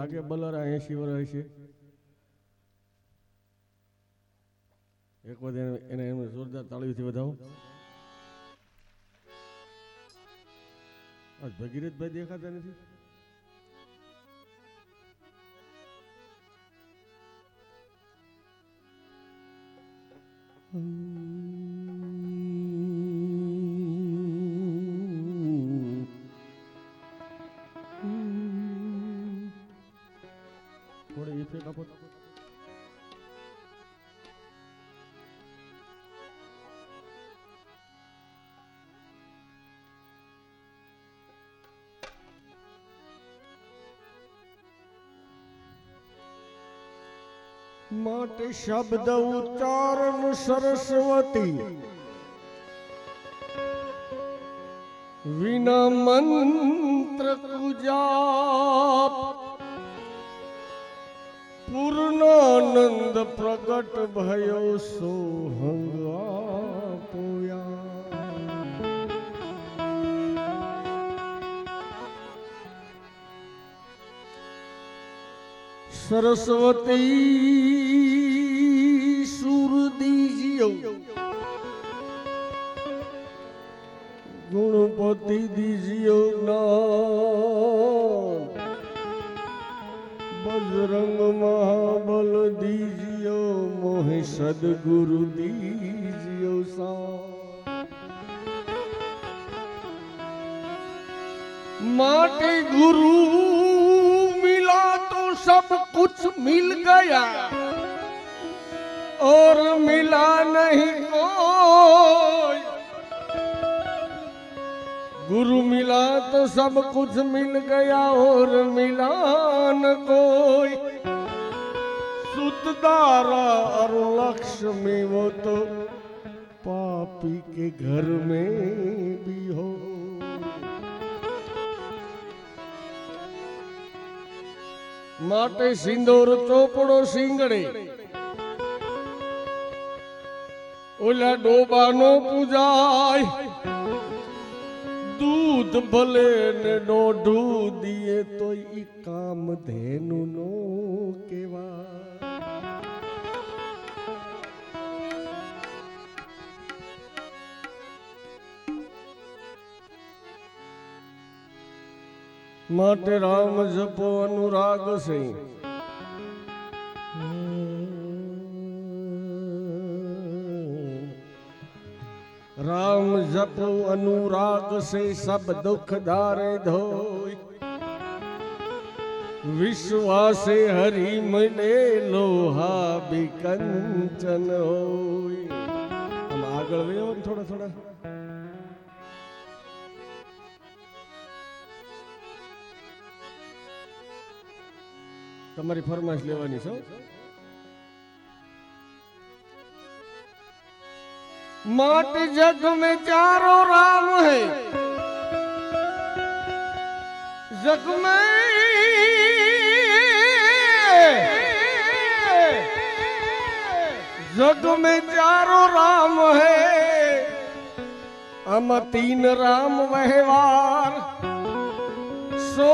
લાગે બલરા 80 વર્ષ છે. એક વખત એને જોરદાર તાળીઓથી વધાવો. આજ ભગીરથભાઈ દેખાતા નથી. થોડે ઇફેક્ટ આપો. માટે શબ્દ ઉચ્ચારણ સરસ્વતી વિના મંત્ર પૂજા પૂર્ણાનંદ પ્રગટ ભયો સોહંગા પોયા. સરસ્વતી સુર દીજીઓ ગુણપતિ દીજીઓ જ્ઞાન બજરંગ મહાબલ દીજીઓ મોહે સદગુરુ દીજીઓ સા. માટે ગુરુ सब कुछ मिल गया और मिला नहीं कोई. गुरु मिला तो सब कुछ मिल गया और मिला न कोई. सुतदारा और लक्ष्मी वो तो पापी के घर में भी हो. માટે સિંદૂર ચોપડો સિંગડે ઓલા ડોબાનો પૂજાય. દૂધ ભલે ને દોઢું દીએ તો ઈ કામ ધેનું નો કેવાય. માટે રામ જપો અનુરાગ છે. राम जपो अनुराग से सब दुख दारे धोय. विश्वासे हरि मिले लोहा भी कंचन होय. हम આગળ વેવો થોડા થોડા. તમારી ફરમાઈશ લેવાની છે. माट जग में चारों राम है. जग में चारों राम है. हम 3 राम व्यवहार सो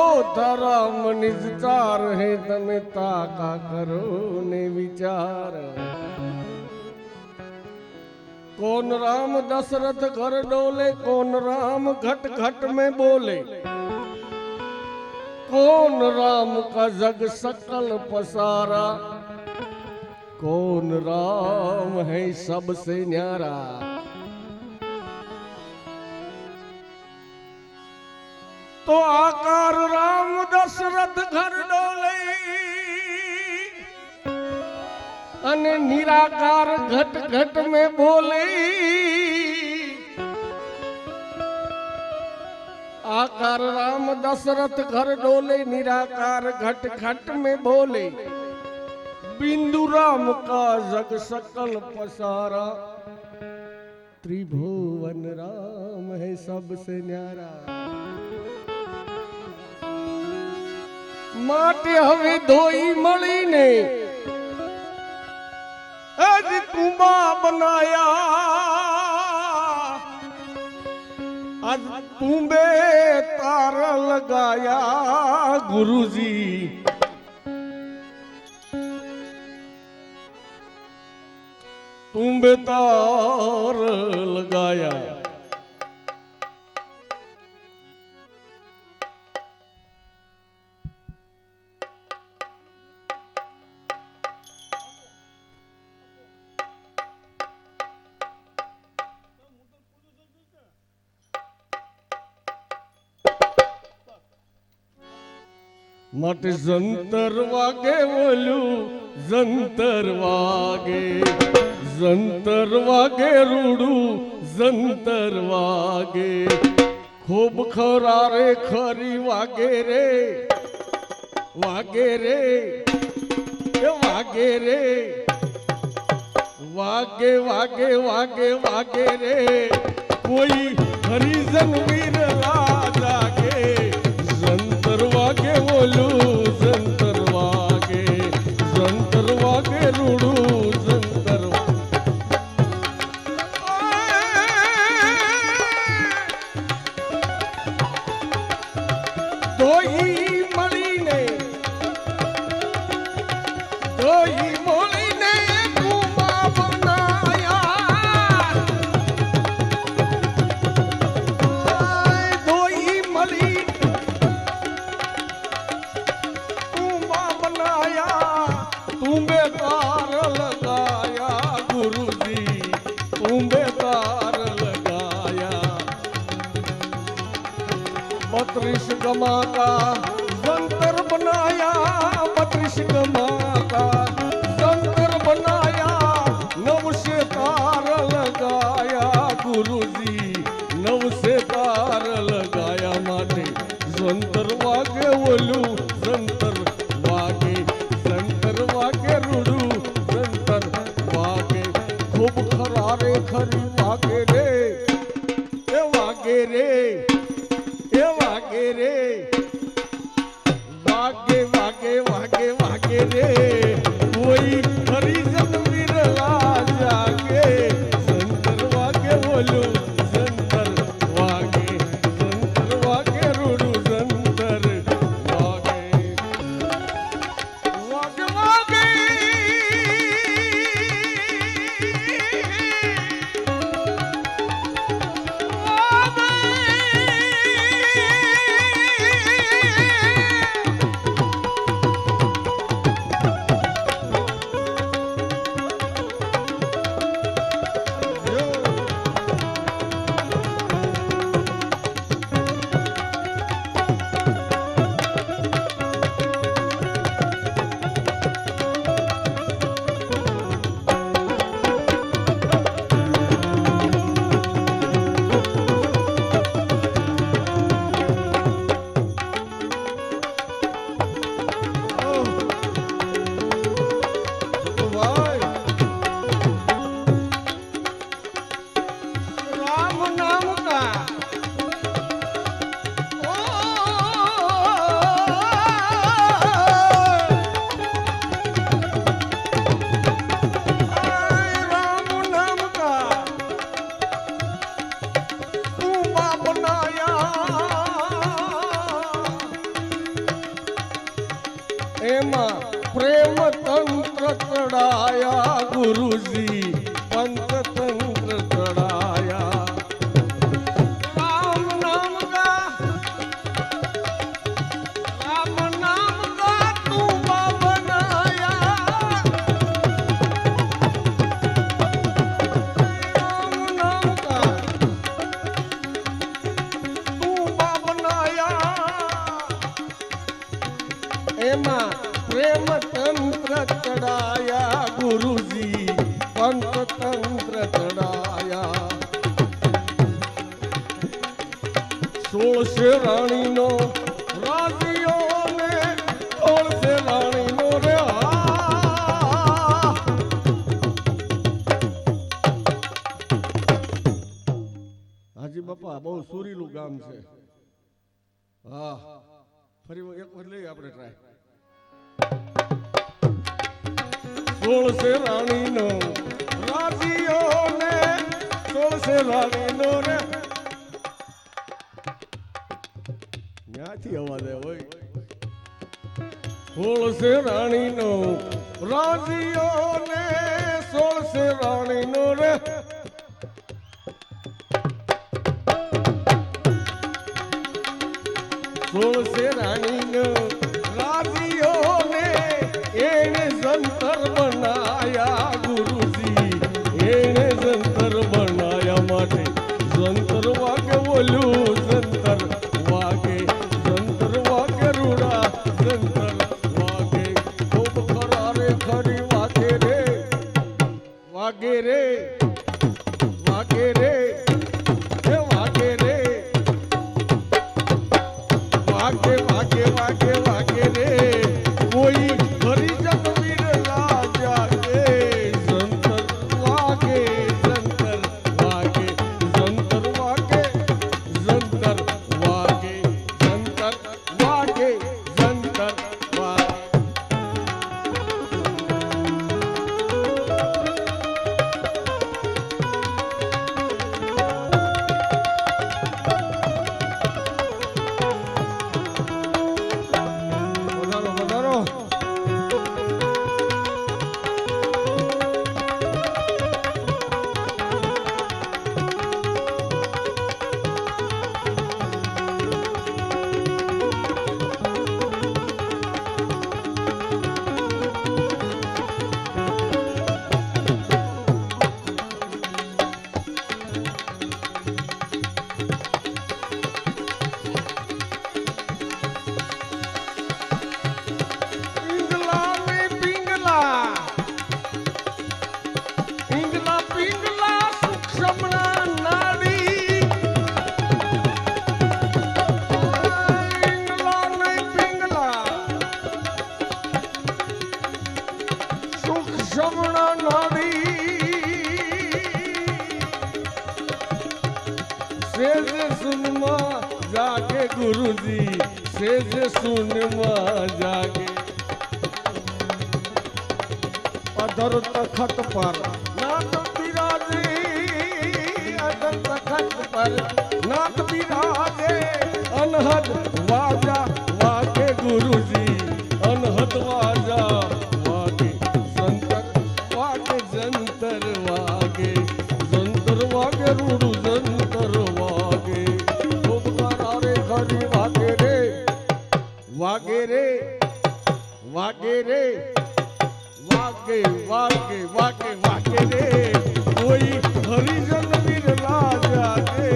राम निज चार है. तमे ताका करो ने विचार. कौन राम दशरथ घर डोले. कौन राम घट घट में बोले. कौन राम का जग सकल पसारा. कौन राम है सबसे न्यारा. तो आकार राम दशरथ घर डोले અને નિરાકાર ઘટ ઘટ में बोले. आकार राम दशरथ घर डोले. निराकार घट घट में बोले. बिंदु राम का जग सकल पसारा. त्रिभुवन राम है सबसे न्यारा. माटे हवे धोई मळीने आज कुंबा बनाया. आज कुंबे तार लगाया. गुरुजी તું બેતાર લગાયા માટે જંતર વાગે ઓલું જંતર વાગે રૂડું જંતર વાગે ખૂબ ખરારે ખરી વાગે રે વાગે રે વાગે રે વાગે વાગે વાગે વાગે રે કોઈ હરિજન વીર જાગે જંતર વાગે ઓલું જંતર વાગે રૂડું જંતર દોહી મળીને કુમા બનાયા દોહી મળી તું બેકાર લગાયા ગુરુજી તું બેકાર લગાયા 32 गमा का जंतर बनाया 32 गमा का जंतर बनाया 9 से तार लगाया गुरुजी 9 से तार लगाया माटे जंतर वागे ओलू जंतर वागे रूडू जंतर वागे खूब खरारे खरी वागे रे ए वागे रे ए वागे रे वागे वागे वागे वागे रे कोई हरिजन विरला जागे जंतर वागे बोलू जंतर वागे रूडू जंतर वागे वागे वागे એમાં પ્રેમ તંત્ર ચડાયા ગુરુજી પંચતંત્ર ચડાયા રામ નામ કા તું બનાયા રામ નામ કા તું બનાયા એમાં प्रेम तंत्र चढ़ाया गुरुजी पंचतंत्र चढ़ाया 16 से रानी नो राजियो ने 16 से रानी नो रे हाजी बापा बहुत सुरीલું ગામ છે હા ફરી એક વાર લઈ આપણે ટ્રાય 16 से रानी नो राजियो ने 16 से रानी नो रे ન્યાથી અવાજ આવે હોય 16 से रानी नो राजियो ने 16 से रानी વાગે રે વાગે રે હે વાગે રે વાગે વાગે વાગે વાગે રે કોઈ હરિજન વિરલા જાગે સંતર વાગે સંતર વાગે સંતર વાગે સંતર વાગે સંતર વાગે સંતર વાગે વધારો વધારો પિંગલા ને પિંગલા પિંગલા પિંગલા સૂક્ષ્મના નાડી પિંગલા ને પિંગલા સૂક્ષ્મના નાડી સેજ સુનમાં જાગે ગુરુજી સેજ સુનમાં જાગે અધર તખત પર નાથ બિરાજે અધર તખત પર નાથ બિરાજે અનહદ વાજા વાગે ગુરુજી અનહદ વાજા વાગે સંતર વાગે જંતર વાગે જંતર વાગે રૂડું જંતર વાગે ઓમકાર રે ખરી વાગે રે વાગે રે વાગે રે વાગે વાગે વાગે વાગે રે કોઈ હરિજન વિરલા જાગે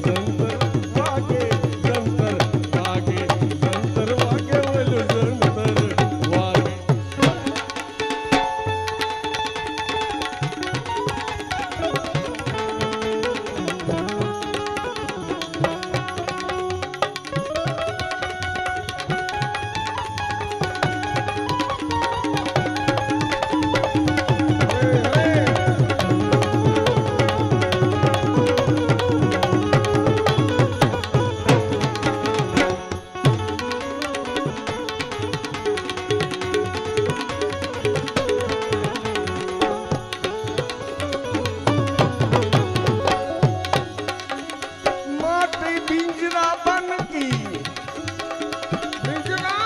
સંતર વાગે સંતર વાગે સંતર વાગે ઓલું સંતર વાગે माटी बिंजरा बन की बिंजरा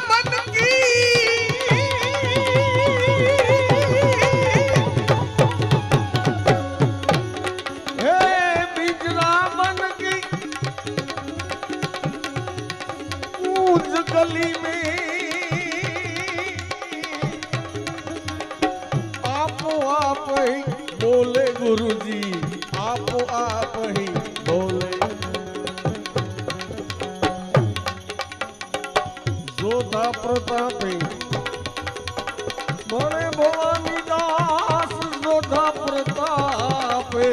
बन की हे बिंजरा बन की ऊंच गली में आपो आप ही बोले गुरुजी आपो आप ही बोले जोधा प्रतापे बड़े भवानी दास जोधा प्रतापे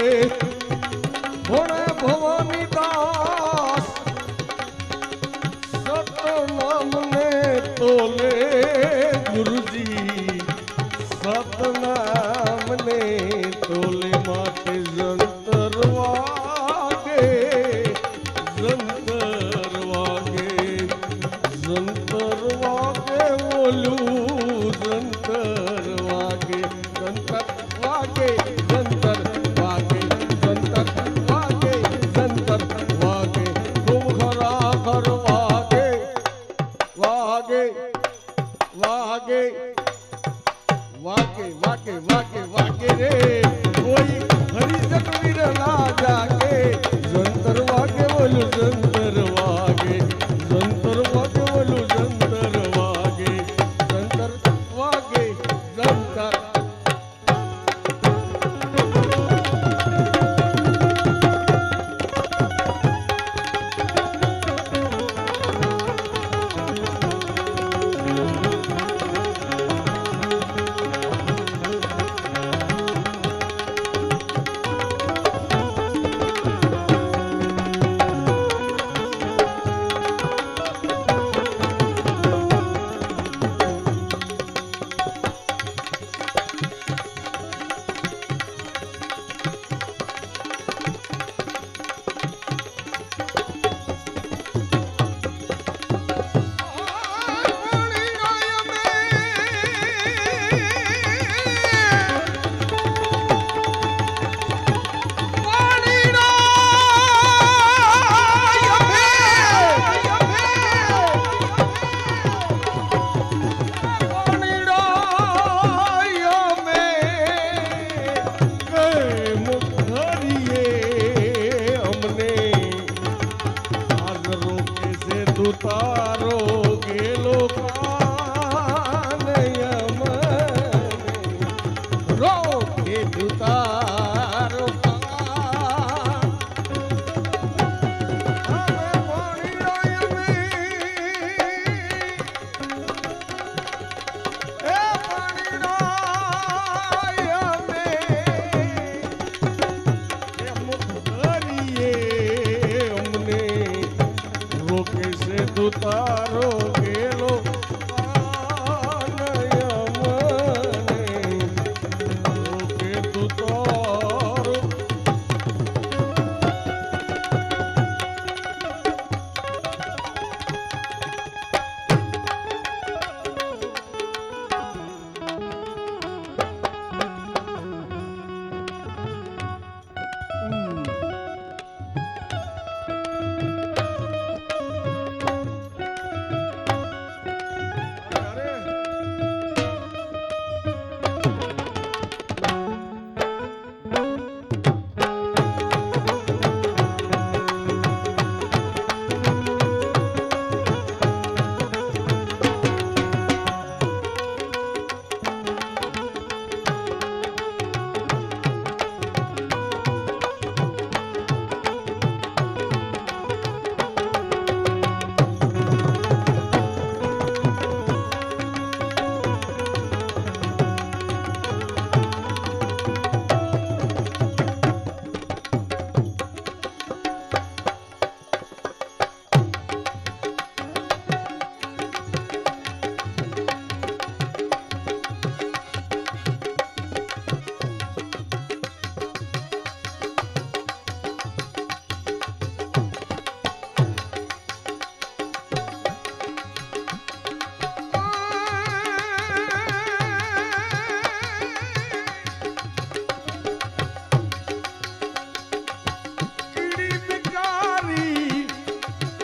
बड़े भवानी दास सतनाम ने तोले गुरुजी सतनाम ने तोले माते जंतर वागे जंतर वागे जंतर वागे बोलू जंतर वागे जंतर वागे जंतर वागे जंतर वागे जंतर वागे खूब खरा घर वागे वागे वागे वागे वागे वागे वागे रे कोई हरिजन विरला जागे जंतर वागे बोलू जंतर वागे जंतर वागे बोलू जंतर वागे जंतर वागे जंतर તુતારો ગેલો કાનયમને રોકે તુતારો તુતારો ગેલો કાનયમને રોકે તુતારો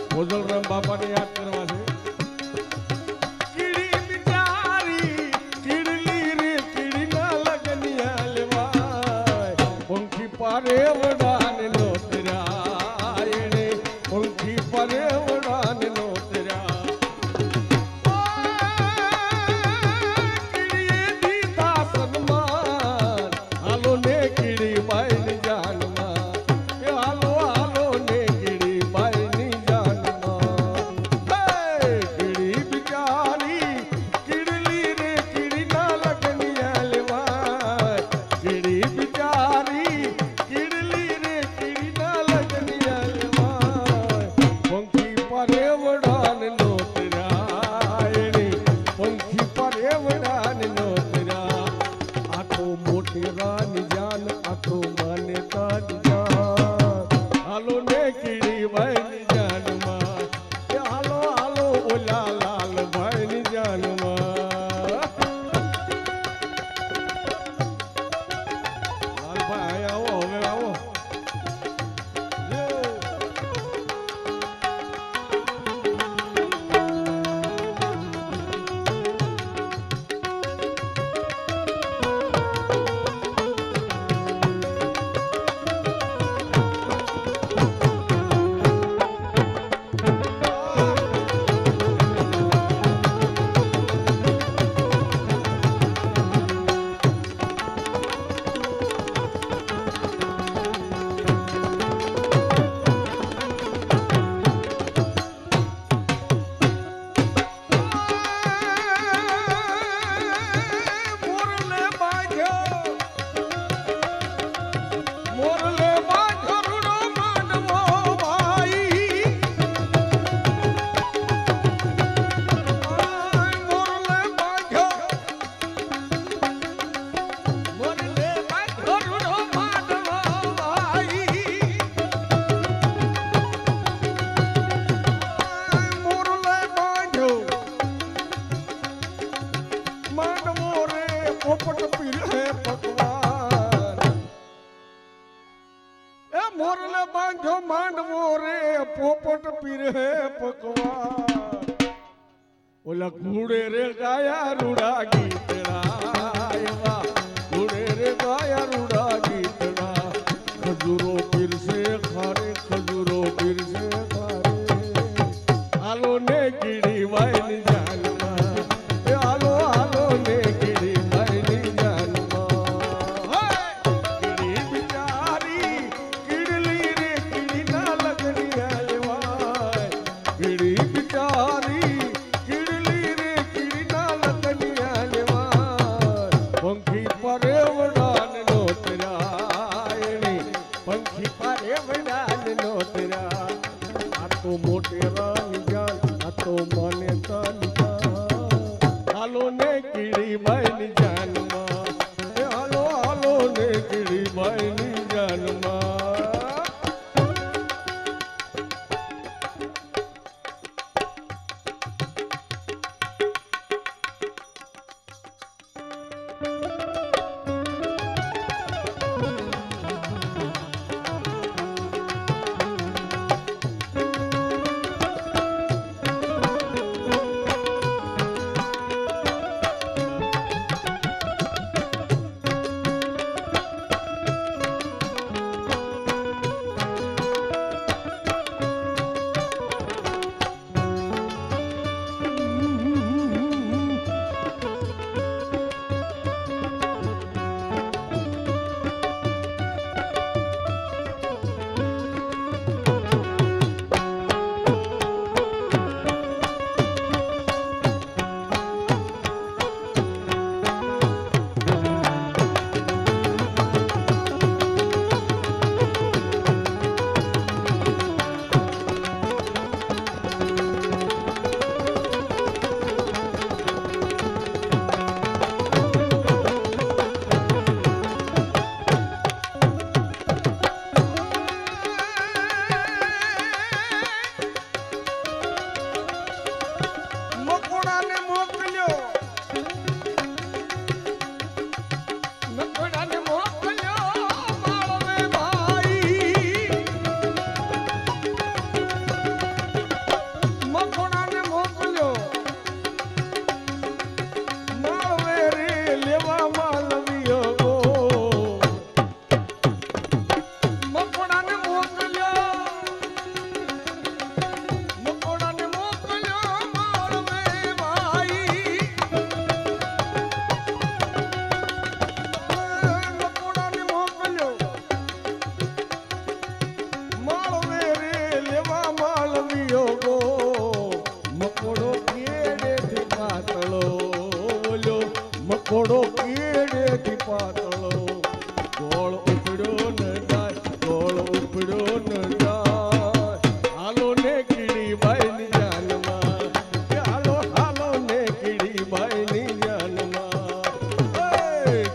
ભોજલરામ બાપાને યાદ કરવા છે. કીડી બિચારી કીડલી રે કીડીના લગનિયા લેવાય પંખી પારે વડાને નોતર્યા એને પંખી પારે વડાને નોતર્યા કીડીએ દીધા સન્માન હાલો ને કીડી બાઈની જાનમાં એ હાલો હાલો ને કીડી બાઈની પોપટ પીર હે પકવાન એ મોરલે બાંધો માંડવો રે પોપટ પીર હે પકવાન ઓલા ઘોડે રે ગાયા રૂડા ગીતડા એવા ઘોડે રે ગાયા રૂડા ગીતડા ખજૂરો પીર સે ખારે ખજૂરો પીર સે ખારે હાલો તો મને તન હાલો ને કીડીબાઈ ની જાનમાં હાલો હાલો ને કીડીબાઈ ની જાનમાં ઘોડો કીડેથી પાતળો ગોળ ઉપડ્યો ન જાય ગોળ ઉપડ્યો ન જાય હાલો ને કીડીબાઈ ની જાનમાં હાલો હાલો ને કીડીબાઈ ની જાનમાં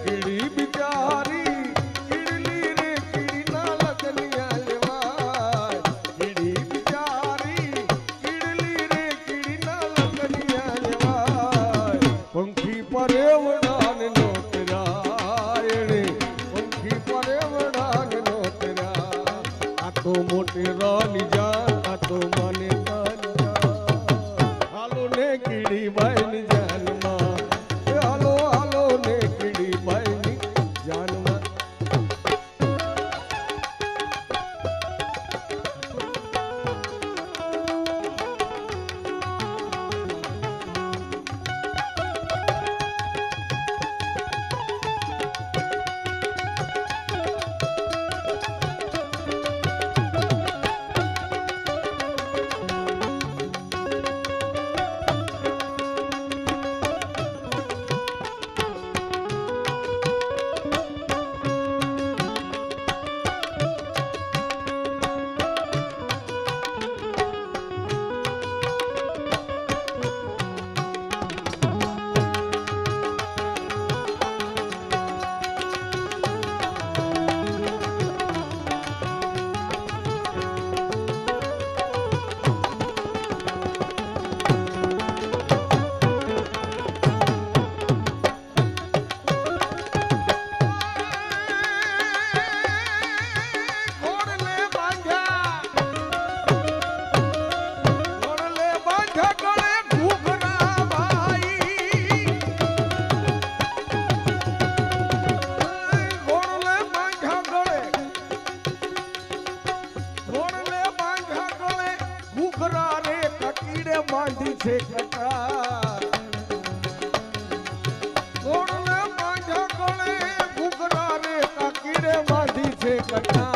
કીડી બિચારી કીડલી રે કીડી ના લગનિયા લેવાય કીડી બિચારી કીડલી રે કીડી ના લગનિયા લેવાય પંખી પરેવ મોટી રાની જાન આ તો મને હાલો ને કીડીબાઈ ની જાનમાં હાલો હાલો ને કીડીબાઈ ની જાનમાં બાંધી છે કટાર ગોળને બાંધ્યા ગળે ઘૂઘરા રે કાકીડે બાંધી છે કટાર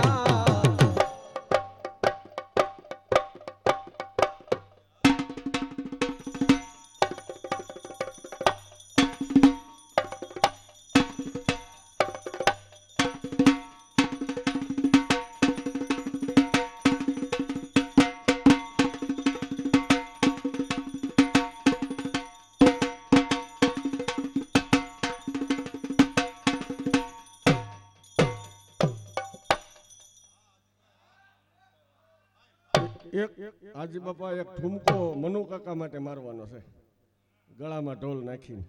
આજી બાપા એક ઠુમકો મનુ કાકા માટે મારવાનો છે, ગળામાં ઢોલ નાખીને.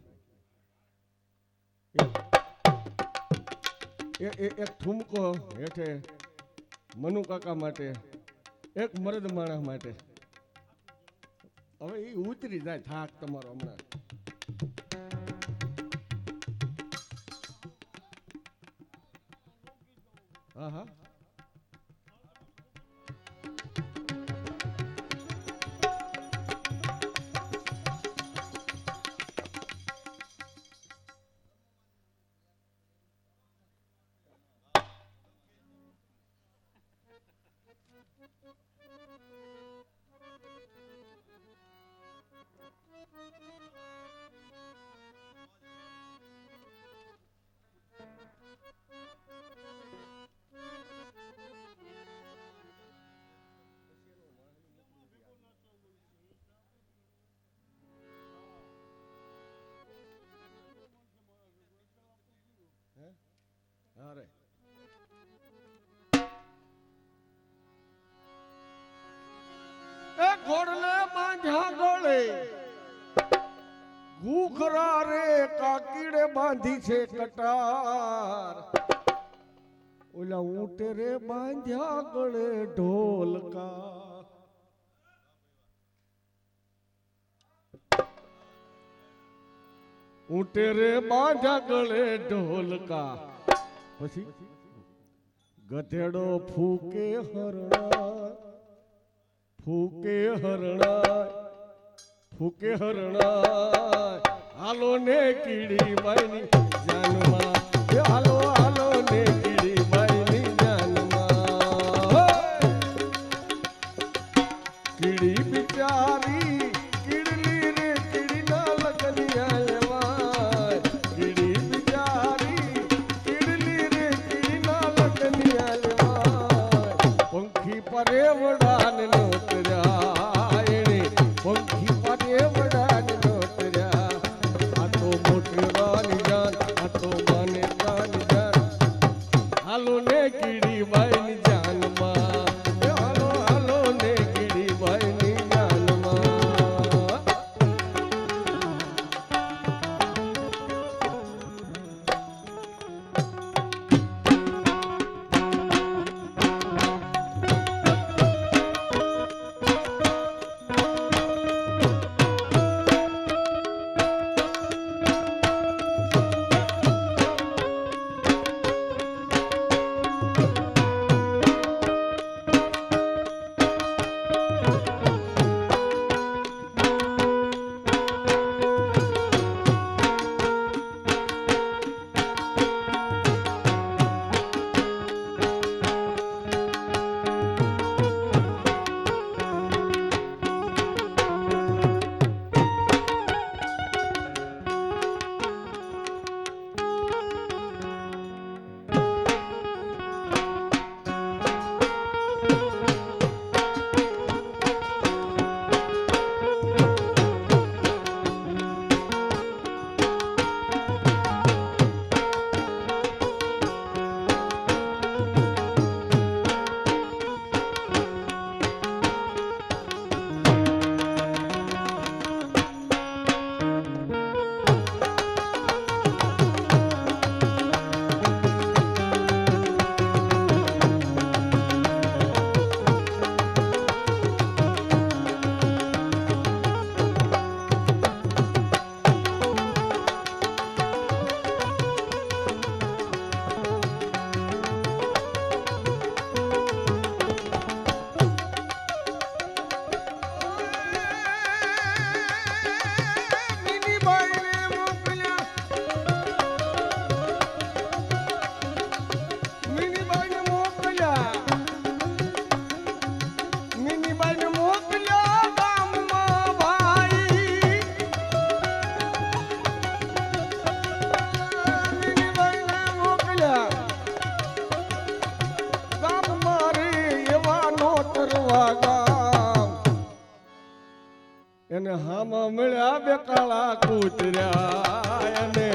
એક ઠુમકો હેઠે મનુ કાકા માટે, એક મરદ માણસ માટે. હવે એ ઉતરી જાય થાક તમારો હમણાં. હા હા રે એ ઘોડલે બાંધ્યા ગળે ઘૂખરા રે કાકીડે બાંધી છે કટાર. ઓલા ઊંટે રે બાંધ્યા ગળે ઢોલકા. ઊંટે રે બાંધ્યા ગળે ઢોલકા. પછી ગધેડો ફૂકે હરણા, ફૂકે હરણા, ફૂકે હરણા. હાલો ને કીડી બાઈની જાનમાં, હાલો હાલો ને કીડી બાઈની જાનમાં. કીડી બિચારી કીડલી રે કીડીના લગનિયા લેવાય. કીડી બિચારી કીડલી રે કીડીના લગનિયા લેવાય. પંખી પરે વડાને નોતર્યા એણે, પંખી પરે વડાને નોતર્યા. આ તો મોટરાની જાન, આ તો માનેરાની જાન. હાલો ને કીડી બાઈની જાનમાં, હાલો હાલો ને કીડી બાઈની જાનમાં. એને હામાં મળ્યા બે કાળા કૂતર્યા, એને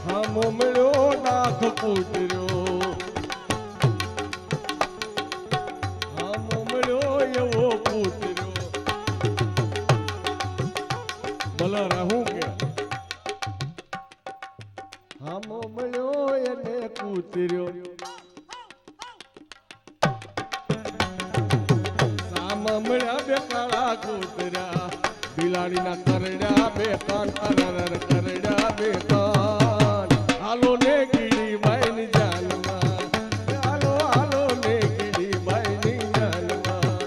હામો મળ્યો નાખ કૂતર્યો. હામો મળ્યો એવો કૂતર્યો. ભલે રહું કે હામો મળ્યો એને કૂતર્યો સામા મળ્યા બે કાળા કૂતર્યા બિલાડીના કરડ્યા બે કાન અરર કરડ્યા બે કાન હાલો ને કીડી બાઈ ની જાનમાં હાલો હાલો ને કીડી બાઈ ની જાનમાં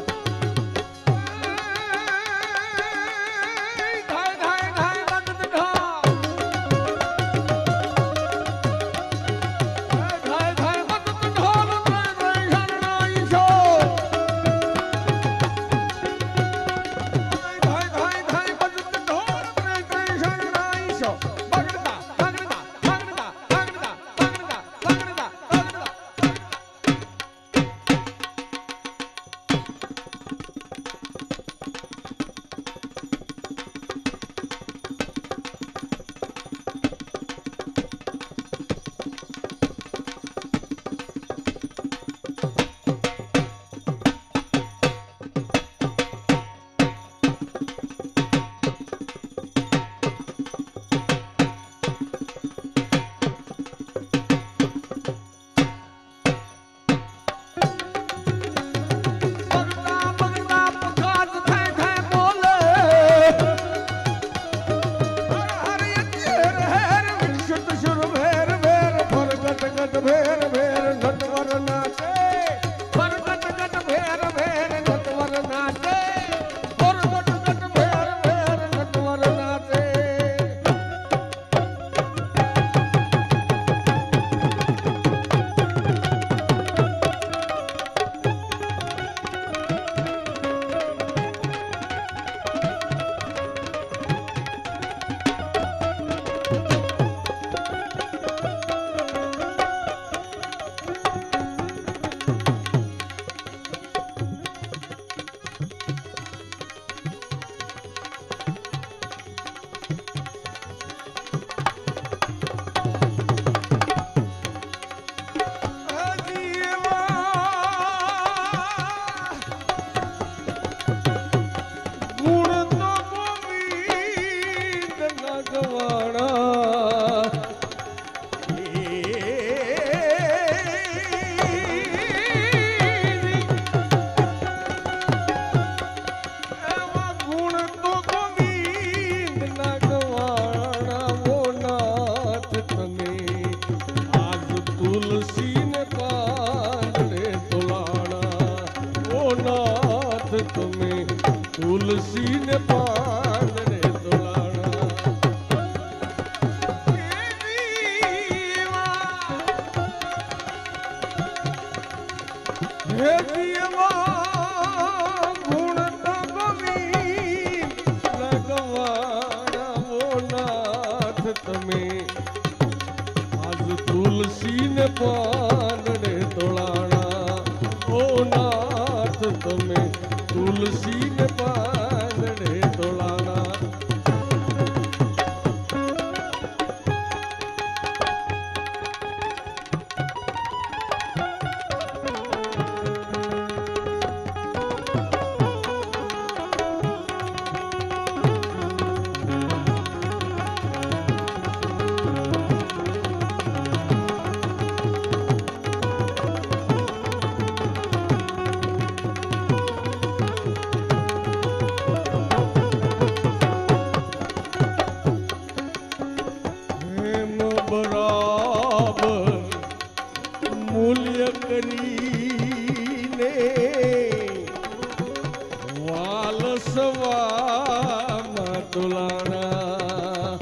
ધાય ધાય ધાય લગત ઢા ધાય ધાય લગત ઢોલ ત્રય શરણાઈ છો તુલસી ને પાંદડે તોલાણા હે જીવા ગુણ તગવી લગવાણા ઓ નાથ તમે આજ તુલસી ને પાંદડે તોલાણા ઓ નાથ તમે તુલસી ને પાંદડે તોલાણા કરીને વાલસવામાં તોલાણા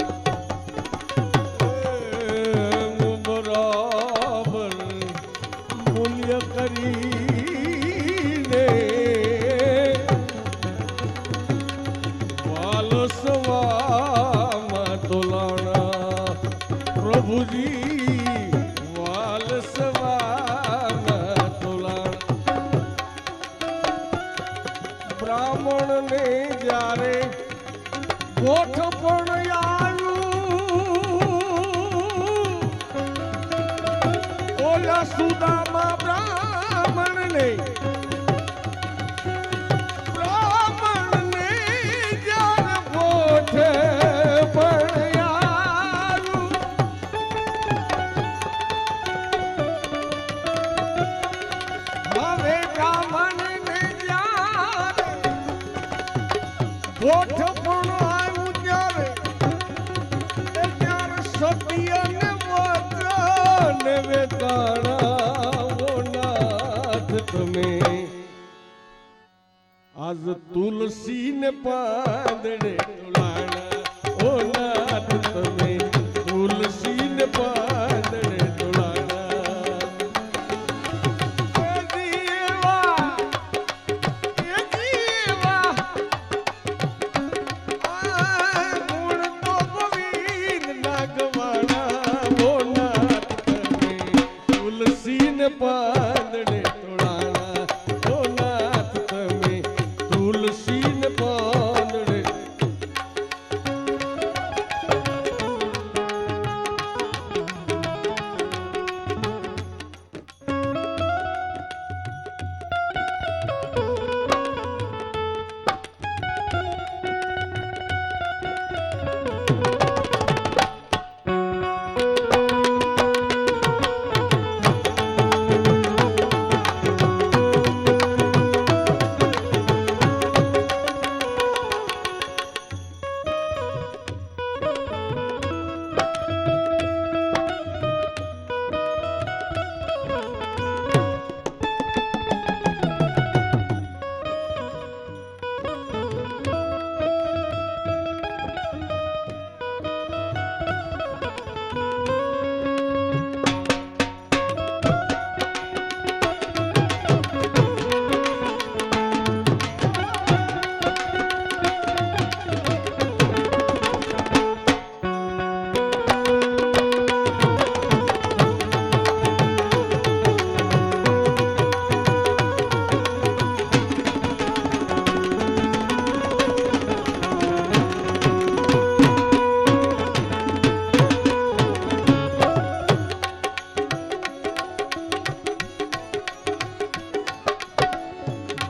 બરાબર મૂલ્ય કરીને વાલસવામાં તોલાણા પ્રભુજી વાલસવામાં તોલાણા બ્રાહ્મણ ને જ્યારે ગોઠ પણ આવ્યું ઓલા સુદામા બ્રાહ્મણ ને જ્યારે ગોઠ પણ આવ્યું ત્યારે સત્યને વચન વેચાણા ઓ નાથ તમે આજ તુલસીને પાંદડે તુલાણા ઓ નાથ તમે તુલસીને પાંદડે તુલાણા એ જીવા આ ગુણ તો ગોવિંદ નાગવાણા ઓ નાથ તમે તુલસીને પાંદડે તુલાણા ઓ નાથ તમે તુલસીને પાંદડે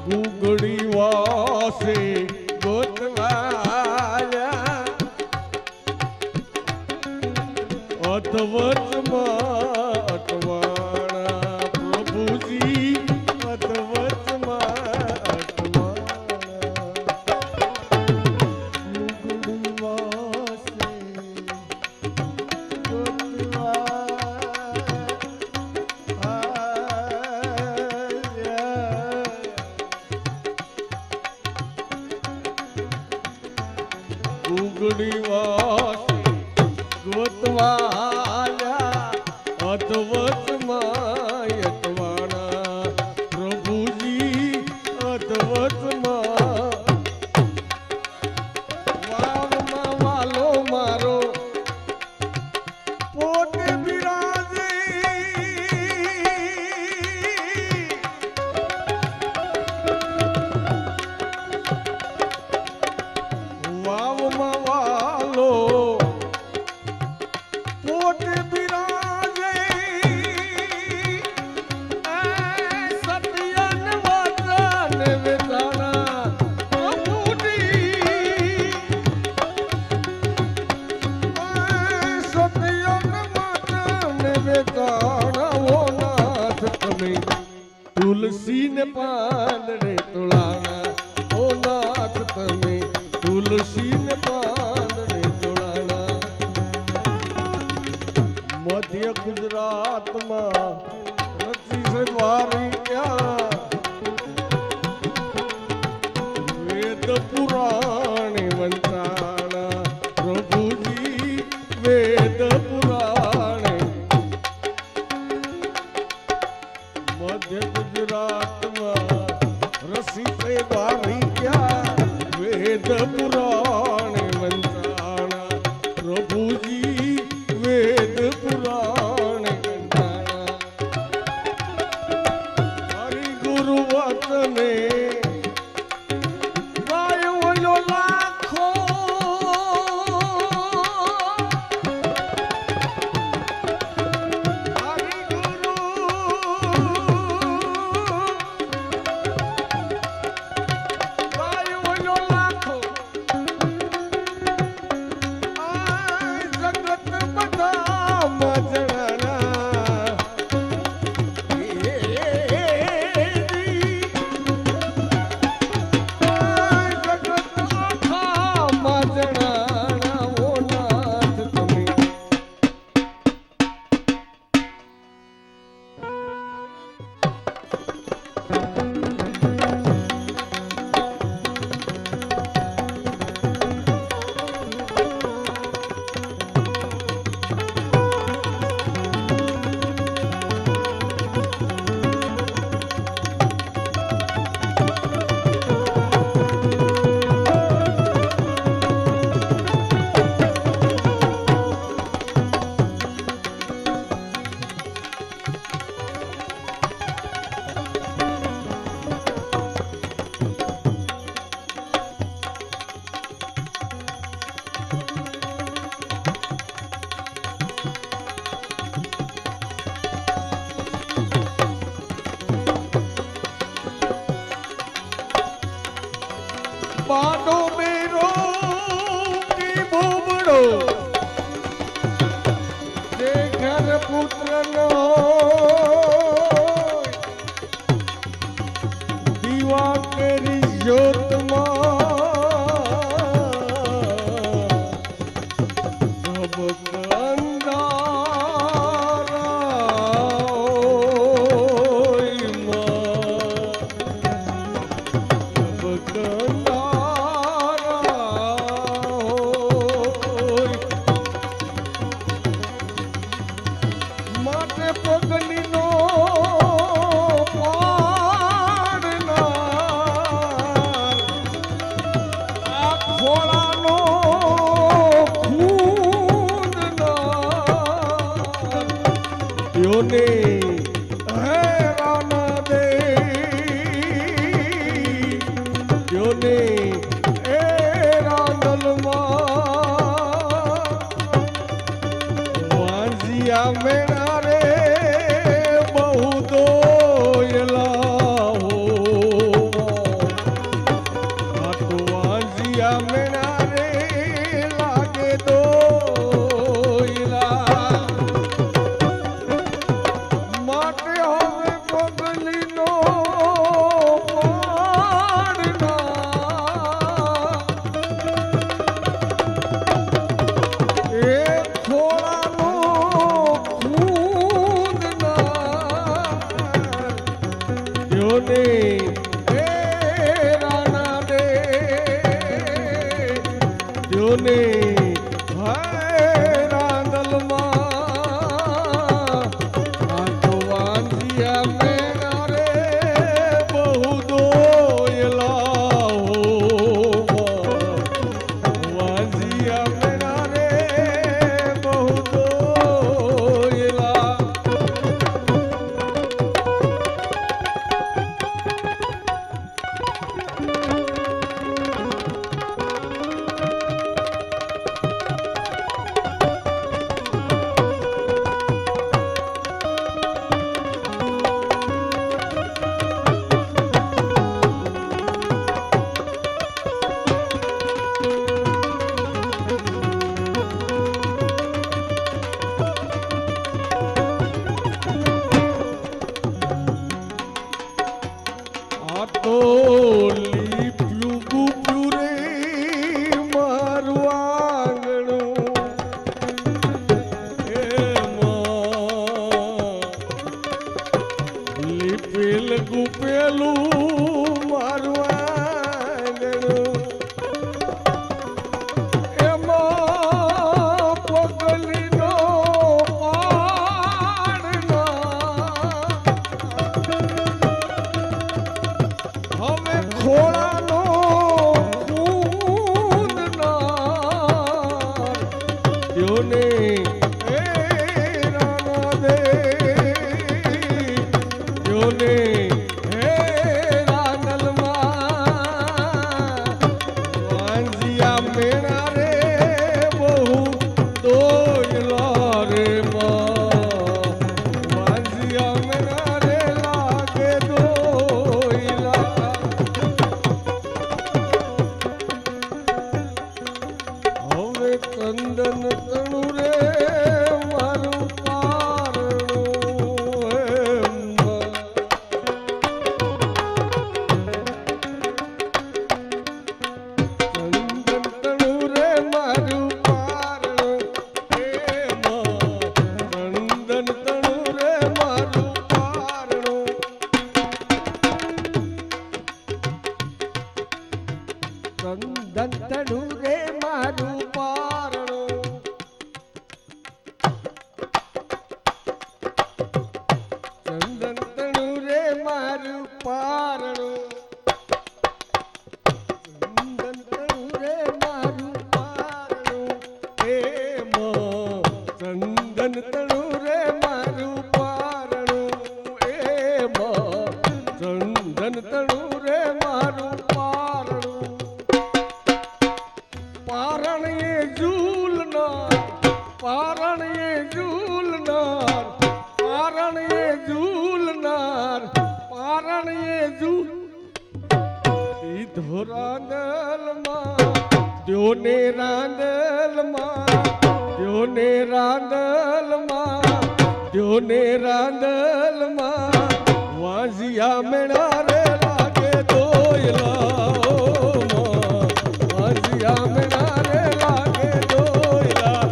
ગુગડી વાસે ગોતવાયા અધવચમાં અટવાણા પ્રભુજી અધવચમાં અટવાણા ગુગડી વાસે ઉગડી વાસે ગોતવાયા અધવચમાં અટવાણા પ્રભુજી અધવચમાં વાવમાં વાલો મારો પોતે બિરાજે વાવમાં વાલો પોતે બિરાજે સત્યન વચન વેચાણા પ્રભુજી સત્યન વચન વેચાણા ઓ નાથ તમે તુલસીને પાંદડે તુલાણા ઓ નાથ તમે તુલસીને પાંદડે તુલાણા મધ્ય ગુજરાતમાં રચી છે દ્વારિકા વેદ પુરાણે વંચાણા પ્રભુજી વેદ પુરાણે મધ્ય ગુજરાતમાં રસી છે દ્વારિકા વેદ પુરાણે વંચાણા પ્રભુજી વેદ પુરાણે વંચાણા જોને હેરાન દે જોને એ રાંદલમાં વાંજિયા મેણા રે બહુ દોયલા હો આ તો વાંજિયા મેણા રે લાગે દોયલા માટે હવે પગલીનો જોને હાય રાંદલમાં આ તો વાંજિયા મેણા રે બહુ દોયલા હો વાંજિયા મેણા રે બહુ દોયલા તો લીપ્યું ગુપ્યું રે મારું આંગણું લીપેલ ગુપેલું મારું આંગણું એમાં પગલીનો હવે ખોળાનો ખૂન યોને રાના દે યોને રાંદલમાં વાંજિયા મેણા રે બહુ દોયલા રે માં વાંજિયા મેણા રે લાગે દોયલા હવે ચંદન તણુ રે મારું પારણું ચંદન તણુ રે મારું પારણું ચંદન તણુ રે મારું પારણું ચંદન તણુ રે મારું પારણું ચંદન તણુ રે મારું પારણું ચંદન તણુ રે મારું પારણું ચંદન તણુ રે મારું પારણું ચંદન તણુ રે મારું પારણું પારણીએ ઝૂલનાર પારણીએ ઝૂલનાર પારણીએ ઝૂલનાર પારણીએ ઝૂલ દીધો રાંદલમાં દ્યોને રાંદલમાં દ્યોને રાંદલમાં દ્યોને રાંદલમાં વાંજિયા મેણા રે લાગે દોયલા વાંજિયા મેણા રે લાગે દોયલા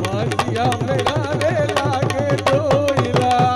વાંજિયા મેણા રે લાગે દોયલા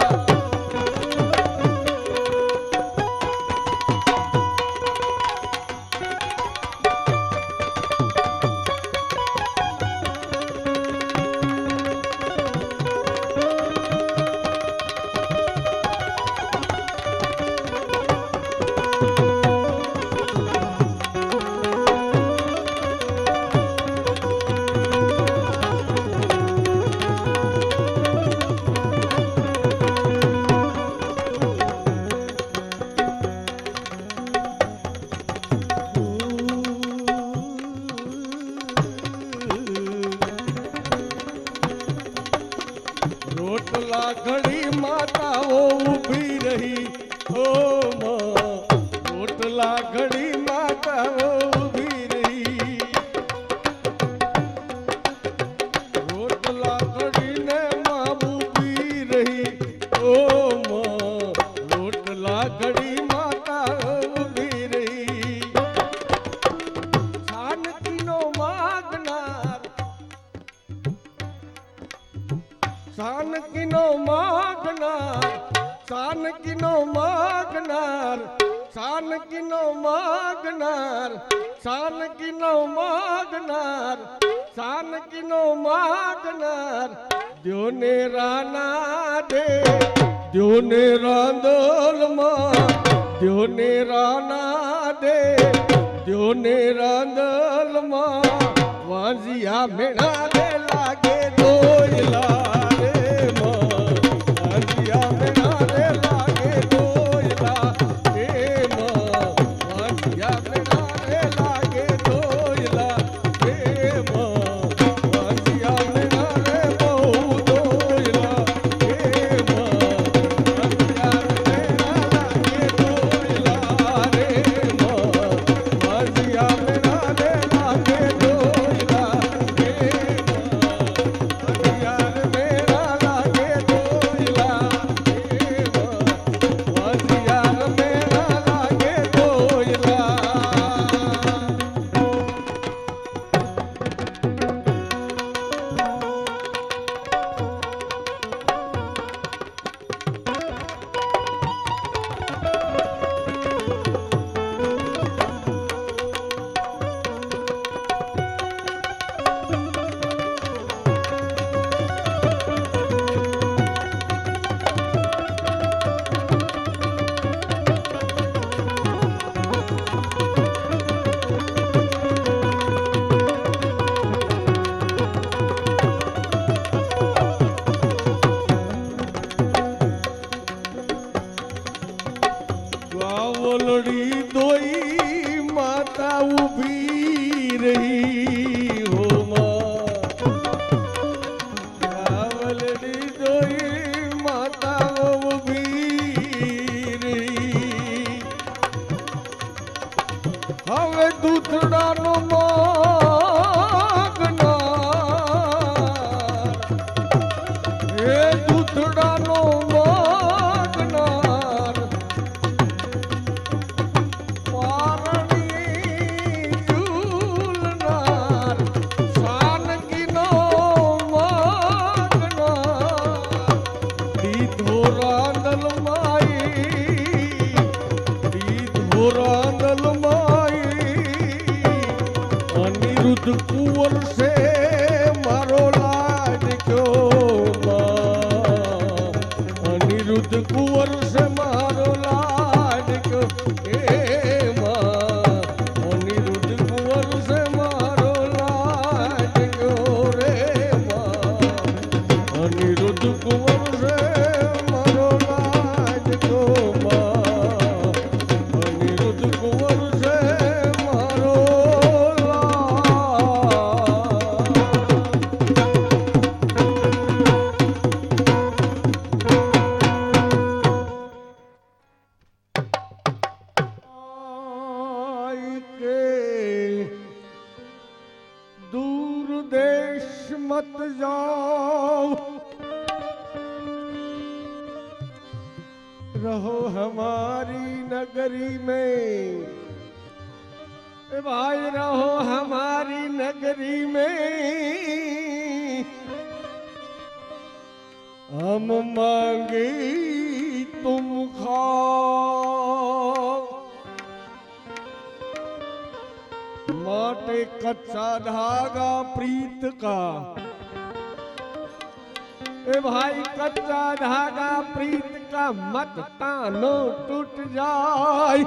સાનકીનો માગનાર, સાનકીનો માગનાર, સાનકીનો માગનાર, સાનકીનો માગનાર, સાનકીનો માગનાર, દ્યોને રાના દે, દ્યોને રાંદલમાં, દ્યોને રાના દે, દ્યોને રાંદલમાં, વાંજિયા મેણા દે લાગે દોયલા રે માં, વાંજિયા મેણા દે લાગે દોયલા રે માં, વાંજિયા મેણા દે લાગે દોયલા રે માં, વાંજિયા મેણા દે બહુ દોયલા રે માં, વાંજિયા મેણા લાગે દોયલા રે માં, વાંજિયા મેણા દે લાગે દોયલા રે ગાવલડી દોઈ માતા ઊભી રહી હો માં, ગાવલડી દોઈ માતા ઊભી રહી, હવે દૂધડાનો માગનાર, હે દૂધડાનો માગનાર, અનિરુદ્ધ કુંવર છે મારો લાડક્યો માં, અનિરુદ્ધ કુંવર છે મારો લાડક્યો એ માં, અનિરુદ્ધ કુંવર છે મારો લાડક્યો રે માં, અનિરુદ્ધ કુંવર છે મારો લાડક્યો માં, અનિરુદ્ધ કુંવર છે મારો दूर देश मत जाओ, रहो हमारी नगरी में, ए भाई रहो हमारी नगरी में, हम मांगे तुम खाओ, माटे कच्चा धागा प्रीत का, ए भाई कच्चा धागा प्रीत का मत तानो टूट जाए,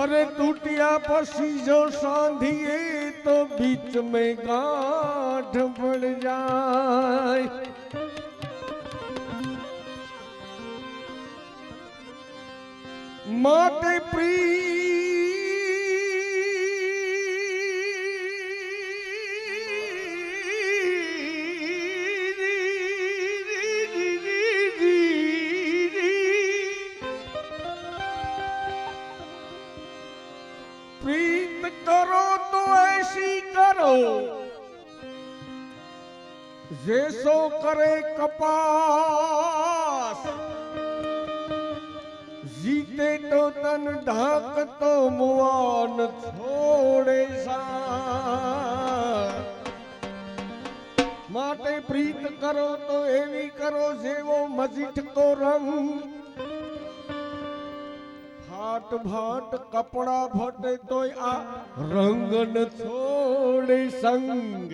अरे टूटिया पसी जो सांधिए तो बीच में गांठ पड़ जाए, माटे प्रीत करो तो ऐसी करो जैसो करे कपास, जीते तो तन ढाक तो मुआन छोड़े सा, માટે પ્રીત કરો તો એવી કરો જેવો મજીઠકો રંગ ફાટ ભાટ કપડા ફટે તોય આ રંગ ન છોડે સંગ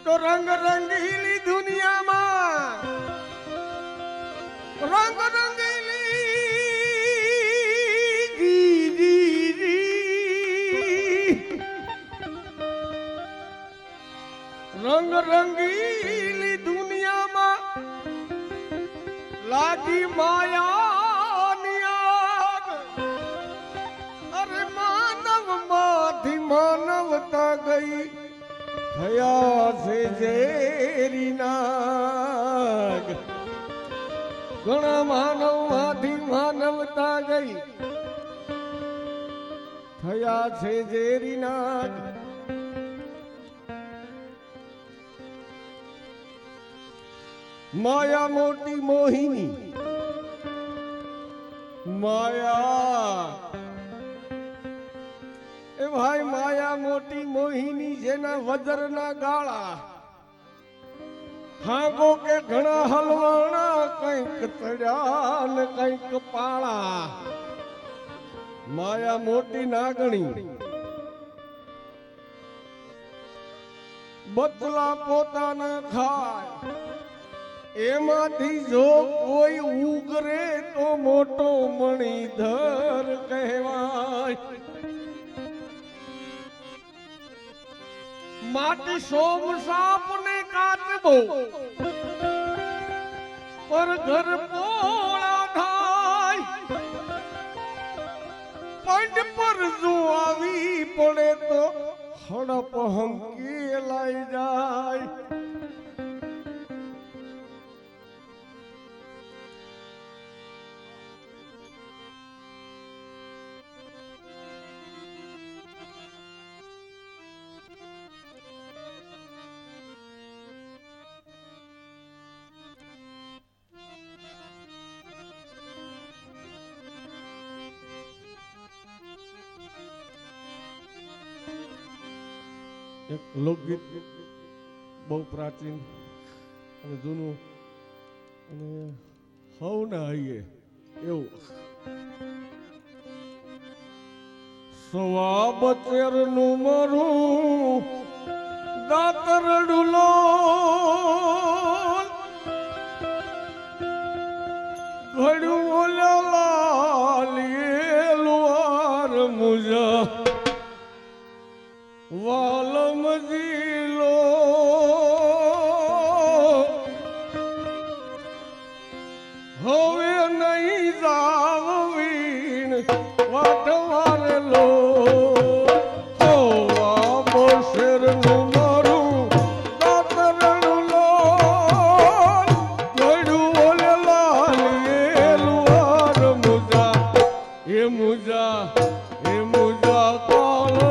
તો રંગ રંગીલી દુનિયામાં રંગ રંગીલી રંગ રંગીલી દુનિયામાં લાગી માયાની આગ અરે માનવ માંથી માનવતા ગઈ થયા છે ઝેરી નાગ ઘણા માનવ માંથી માનવતા ગઈ થયા છે ઝેરી નાગ માયા મોટી મોહિની માયા એ ભાઈ માયા મોટી મોહિની જેના વજરના ગાળા હાગો કે ઘણા હલવાણા કંઈક ચડ્યા ને કંઈક પાળા માયા મોટી નાગણી બતલા પોતાના ખાય એમાંથી જો કોઈ ઉગરે તો મોટો મણિધર કહેવાય માટી સોમ સાપ ને કાચબો પર ઘર પોળા થાય પંડ પર જો આવી પડે તો હડપ હંકેલાઈ જાય એક લોકગીત બહુ પ્રાચીન અને જૂનું અને હવને હૈયે એવું સવા બચેરનું મરું દાતરડું લોલ ઘડું ઓલા લાલિયેલું મુજા વાલમ જીલો હવે નહીં જાવ વીણ વાટવારેલો શેરનું મારું દાતરણું લોલ ગળું ઓલે લાલિયેલું મુજા એ મુજા કોલ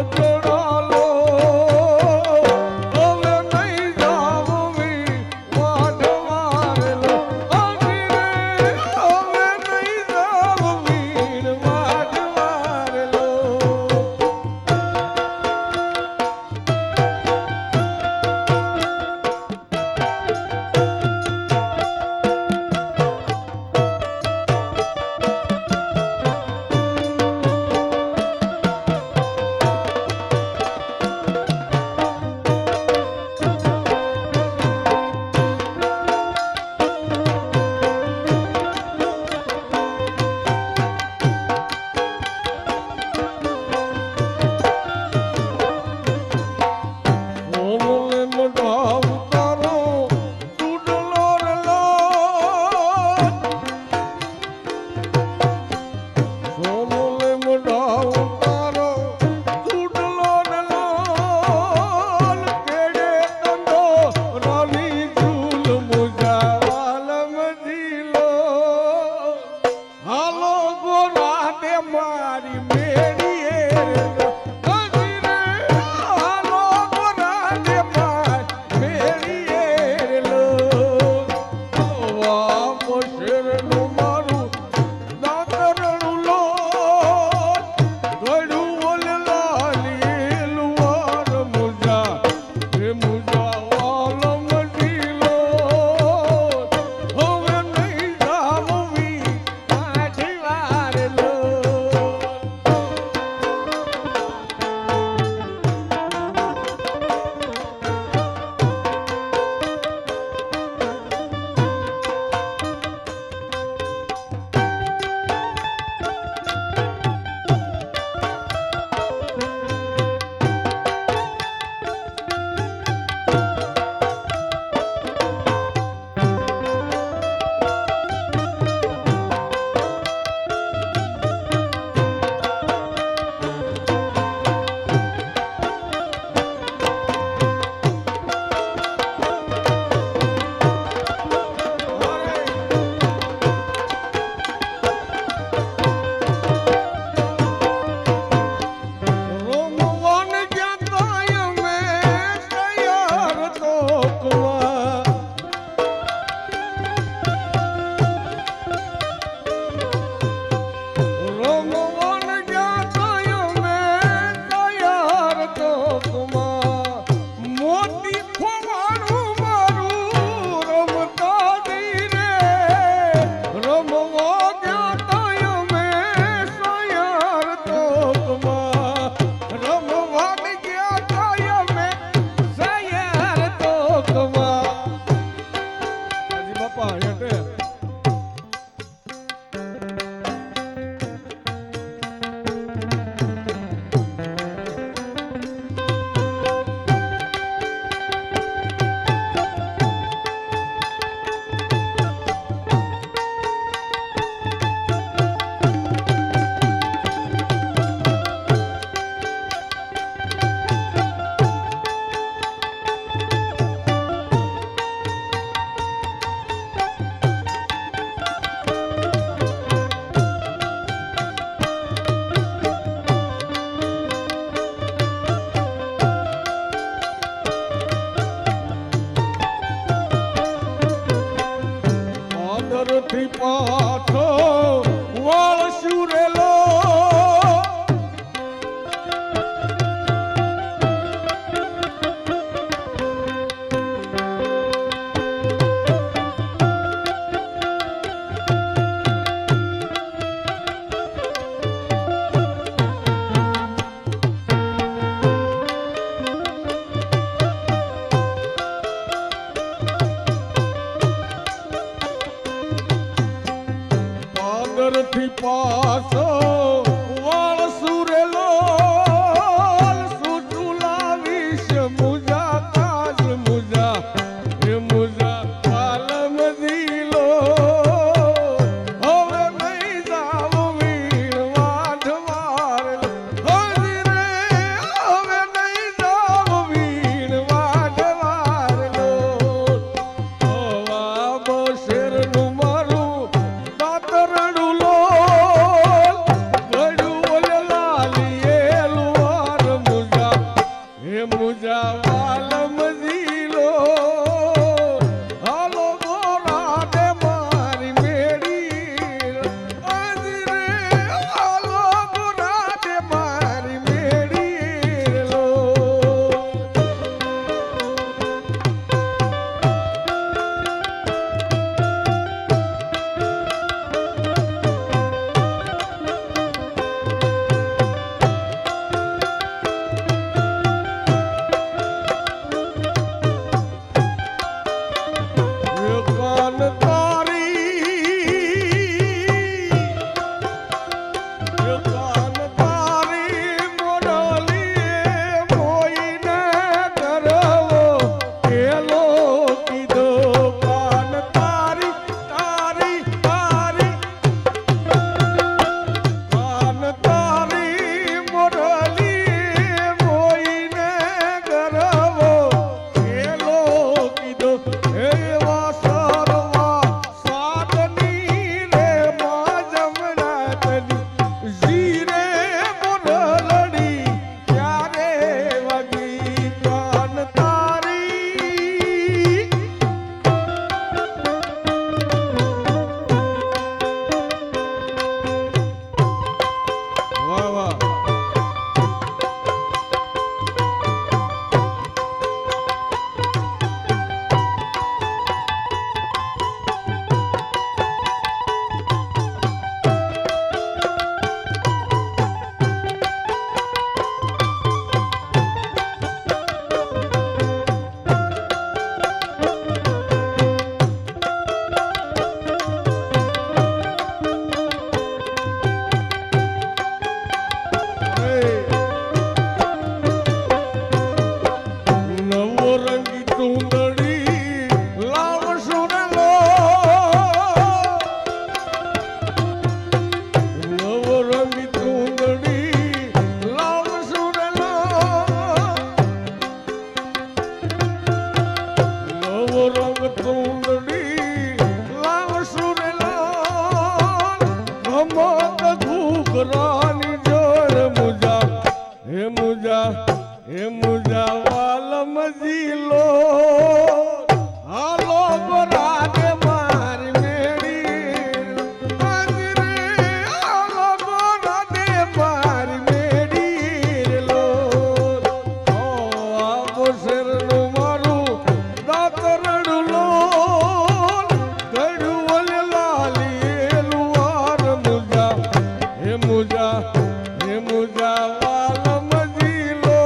હે મુજા વાલમ જીલો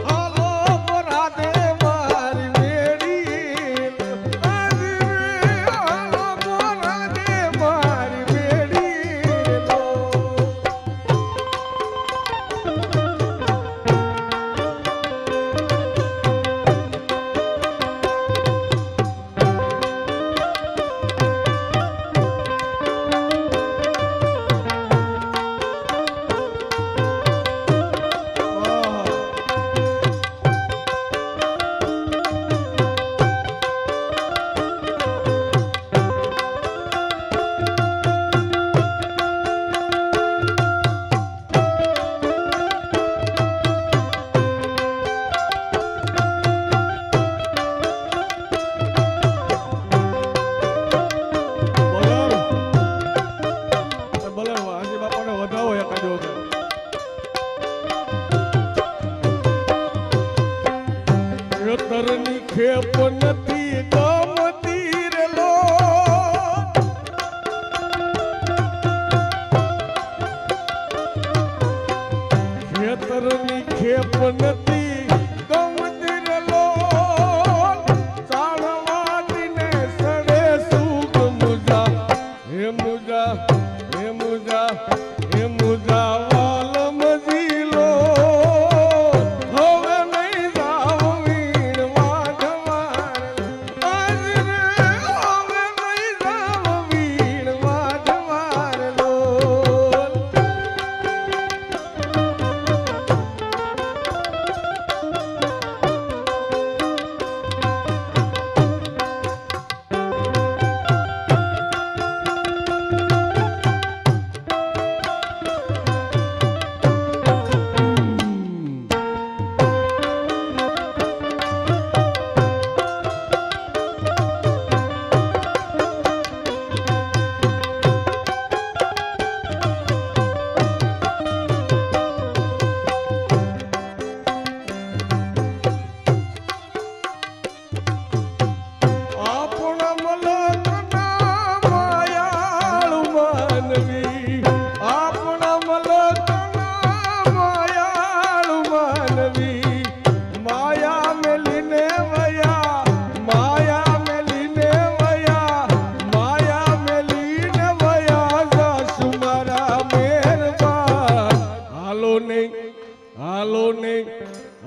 હાલો રાધે મારી મેડી હાલો રાધે મારી મેડી તરની ખેપ નથી ગમતી રે લો ખેતરની ખેપ નથી ગમતી રે લો ચાળવાટીને સડે સુગ મુજા હે મુજા હે મુજા હે મુજા વાલમ જીલો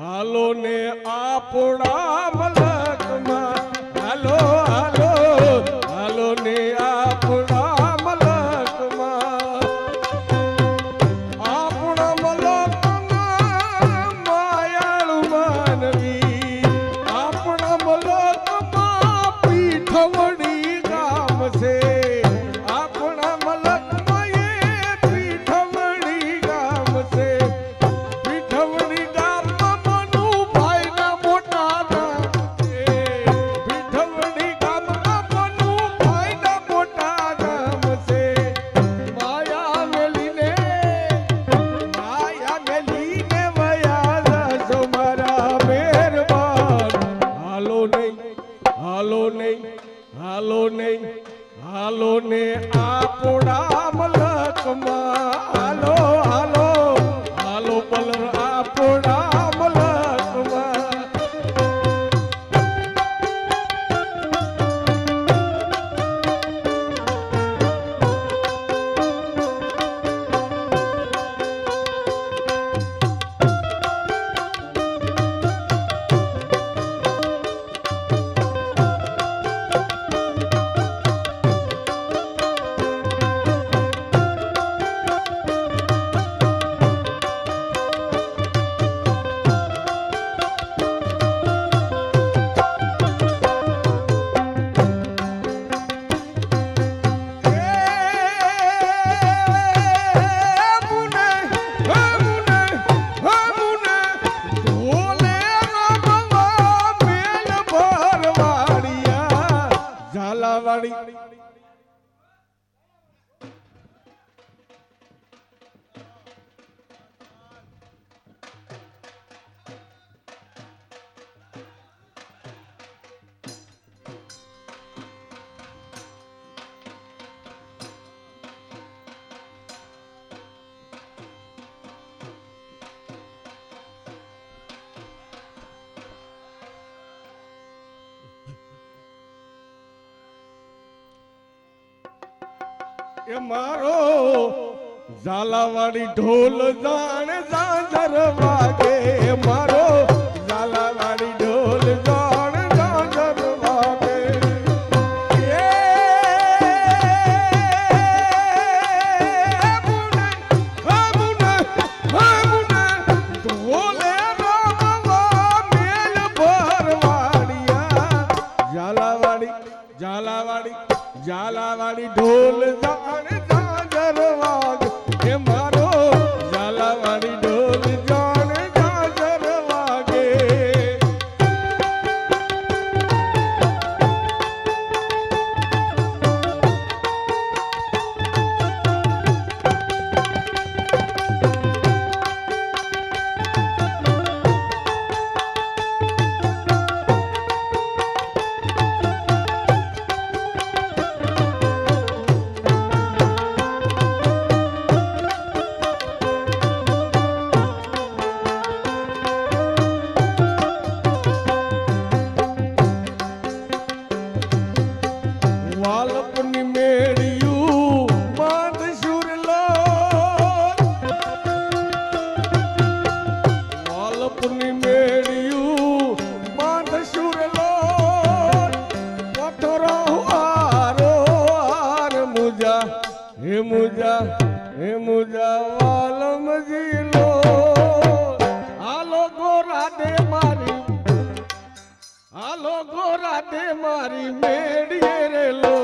હાલો ને આપણા મલકમાં હાલો હાલો હાલો ને આપણા મલકમાં આપણા મલકમાં માયાળુ માનવી આપણા મલકમાં પીઠવડી ગામ છે આપણા મલકમાં એ પીઠવડી ગામ છે પીઠવડી ગામમાં મનુભાઈના મોટા નામ એ મારો ઝાલાવાડી ઢોલ જાણે ઝાંઝર વાગે મારો ઝાલાવાડી ઢોલ જાણે ઝાંઝર વાગે એ મુને ઢોલે રમવા મેલ ભરવાડિયા ઝાલાવાડી ઢોલ જાણે ઝાંઝર વાગે એ મારો ઝાલાવાડી ઢોલ જાણે ઝાંઝર વાગે વાલપની મેળ્યું માધશુર લો વાલપની મેળ્યું માધશુર લો પથરો હારો હાર મુજા હે મુજા વાલમજી લો હાલો ગોરા દે મારી મેળીએ રે લો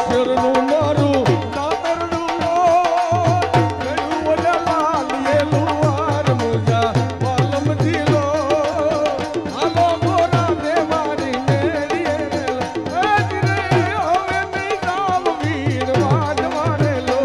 શરનું મારું દાદરનું લો ગયું ઓલા લાલિયેલું વાર મુજા વાલમજી લો હાલો ગોરા દે મારી મેળીએ રે લો હવે મી ગામ વીર વાજવાને લો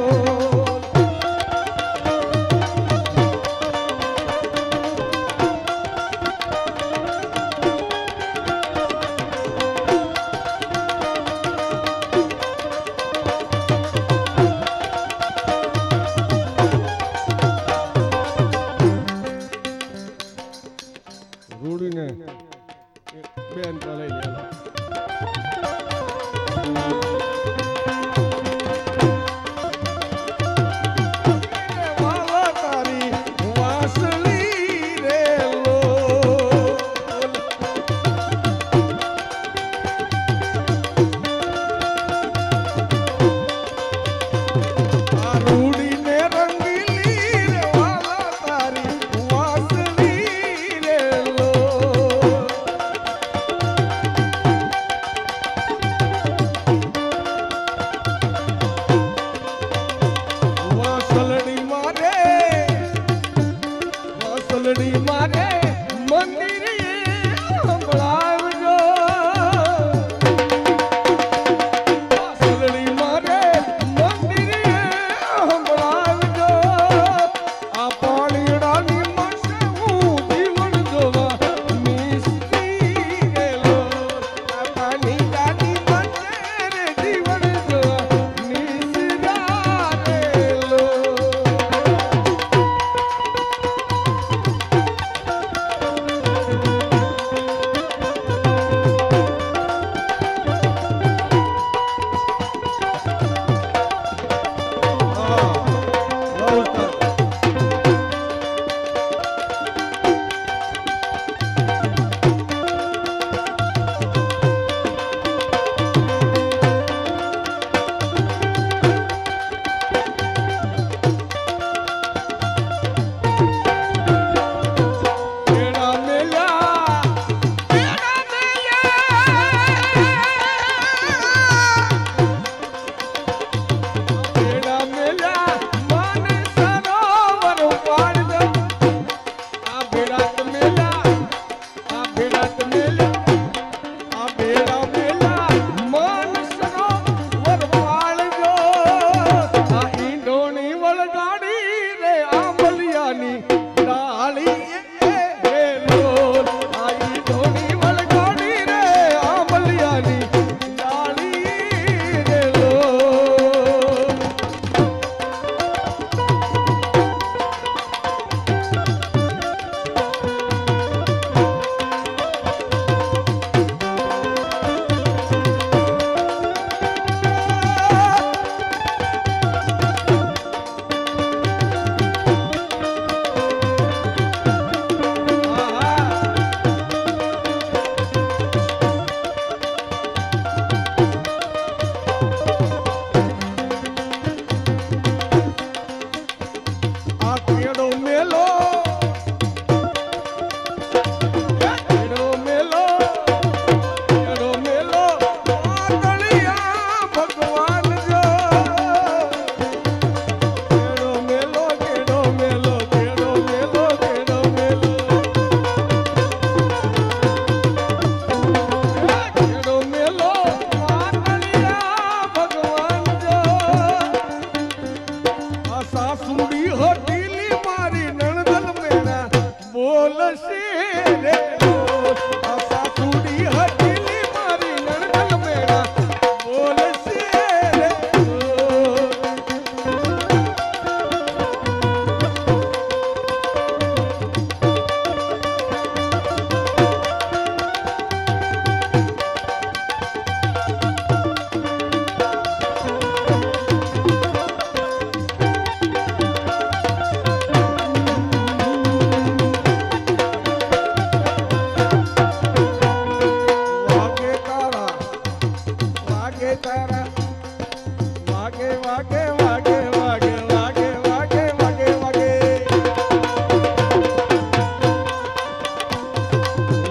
વાગે વાગે વાગે વાગે વાગે વાગે વાગે વાગે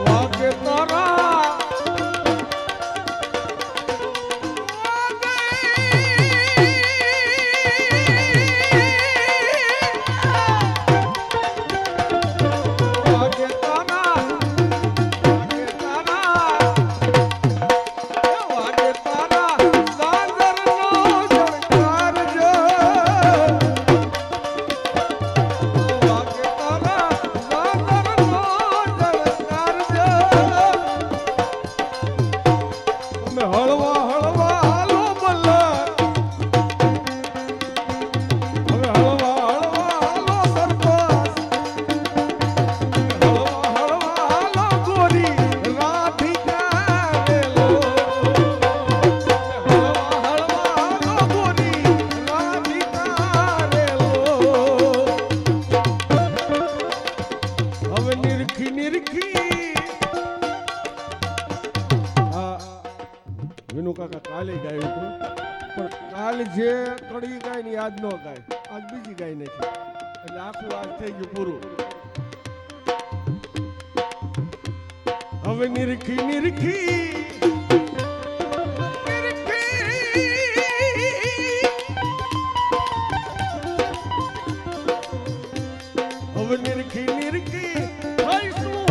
વાગે તારા વાગે તારા વાગે તારા વાગે તારા સાગરનો જળકાર જો વાગે તારા સાગરનો જળકાર જો તમે હળવા હળવા હાલો મલ્લા હવે હળવા હળવા હાલો સરપંચ હળવા હળવા હાલો ગોરી રાધિકા રેલો હળવા હળવા હાલો ગોરી રાધિકા રેલો હવે નિરખી નિરખી આ વિનુ કાકા કાલે ગાયું હતું પણ કાલ જે કડી ગાય ને યાદ ન ગાય આજ બીજી ગાય નથી એટલે આખું આજ થઈ ગયું પૂરું હવે નિરખી નિરખી હવે નિરખી નિરખી થઈશું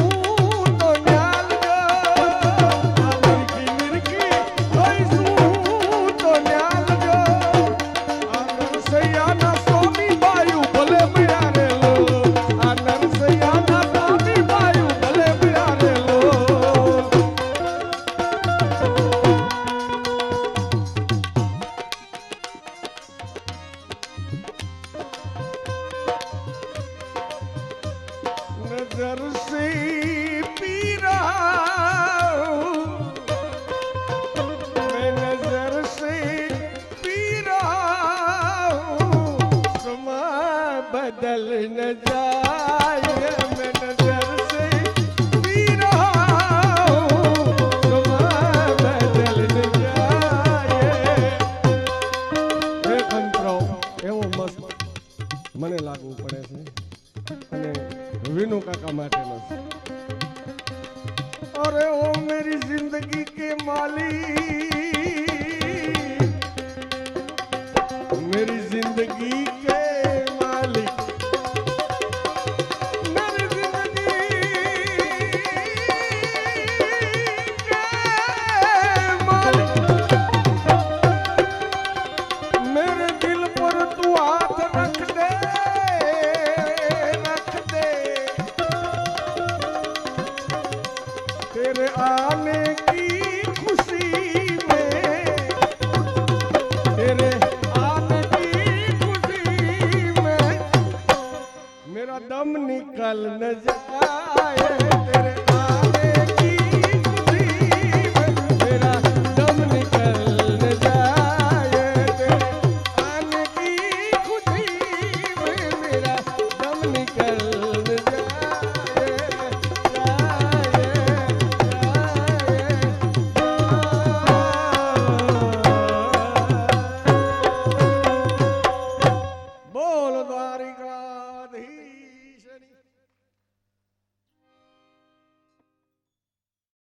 તો ન્યાલજો નિરખી નિરખી થઈશું તો ન્યાલજો આ નરસૈયાના સ્વામી બાયું ભલે મળ્યા રેલો આ નરસૈયાના સ્વામી બાયું ભલે મળ્યા રેલો नजर से पीरा मैं नजर से पीरा समा बदल न जाए मैं नजर से पीरा समा बदल न जाए हे કંત્રો એવો મસ્ત મને લાગવું પડે છે અને विनू काका माटे अरे ओ मेरी जिंदगी के मालिक